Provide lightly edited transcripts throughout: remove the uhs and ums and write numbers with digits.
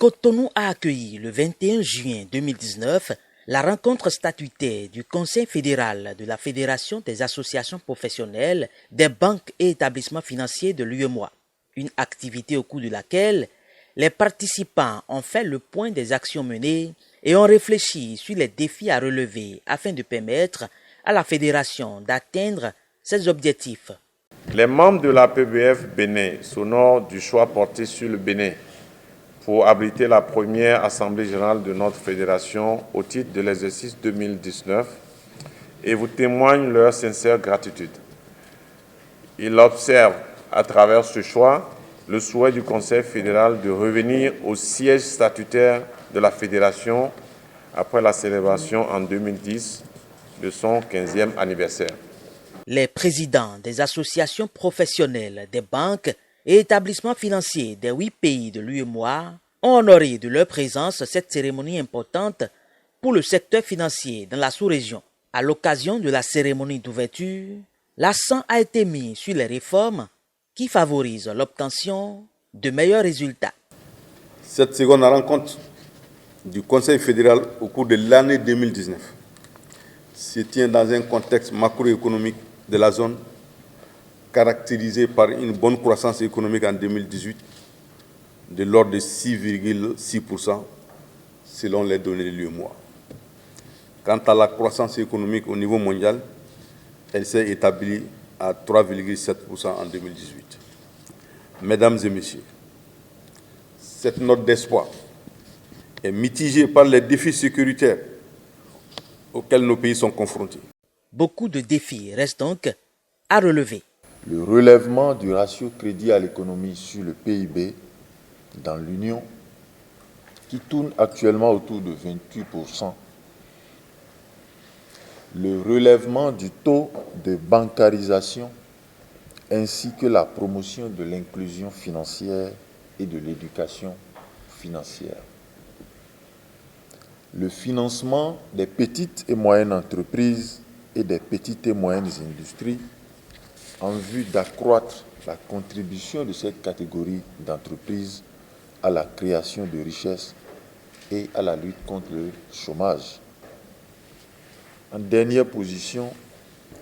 Cotonou a accueilli le 21 juin 2019 la rencontre statutaire du Conseil fédéral de la Fédération des associations professionnelles des banques et établissements financiers de l'UEMOA, une activité au cours de laquelle les participants ont fait le point des actions menées et ont réfléchi sur les défis à relever afin de permettre à la fédération d'atteindre ses objectifs. Les membres de la PBF Bénin s'honorent du choix porté sur le Bénin pour abriter la première Assemblée générale de notre fédération au titre de l'exercice 2019 et vous témoignent leur sincère gratitude. Ils observent à travers ce choix le souhait du Conseil fédéral de revenir au siège statutaire de la fédération après la célébration en 2010 de son 15e anniversaire. Les présidents des associations professionnelles des banques et établissements financiers des 8 pays de l'UEMOA ont honoré de leur présence cette cérémonie importante pour le secteur financier dans la sous-région. À l'occasion de la cérémonie d'ouverture, l'accent a été mis sur les réformes qui favorisent l'obtention de meilleurs résultats. Cette seconde rencontre du Conseil fédéral au cours de l'année 2019 se tient dans un contexte macroéconomique de la zone caractérisé par une bonne croissance économique en 2018 de l'ordre de 6,6% selon les données de l'UEMOA. Quant à la croissance économique au niveau mondial, elle s'est établie à 3,7% en 2018. Mesdames et messieurs, cette note d'espoir est mitigée par les défis sécuritaires auxquels nos pays sont confrontés. Beaucoup de défis restent donc à relever. Le relèvement du ratio crédit à l'économie sur le PIB dans l'Union, qui tourne actuellement autour de 28%. Le relèvement du taux de bancarisation ainsi que la promotion de l'inclusion financière et de l'éducation financière. Le financement des petites et moyennes entreprises et des petites et moyennes industries en vue d'accroître la contribution de cette catégorie d'entreprises à la création de richesses et à la lutte contre le chômage. En dernière position,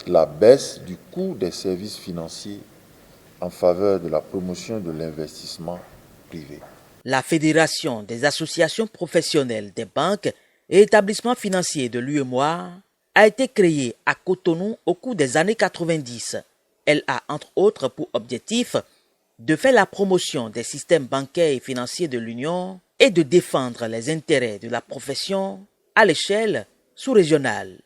la baisse du coût des services financiers en faveur de la promotion de l'investissement privé. La Fédération des associations professionnelles des banques et établissements financiers de l'UEMOA a été créée à Cotonou au cours des années 90. Elle a entre autres pour objectif de faire la promotion des systèmes bancaires et financiers de l'Union et de défendre les intérêts de la profession à l'échelle sous-régionale.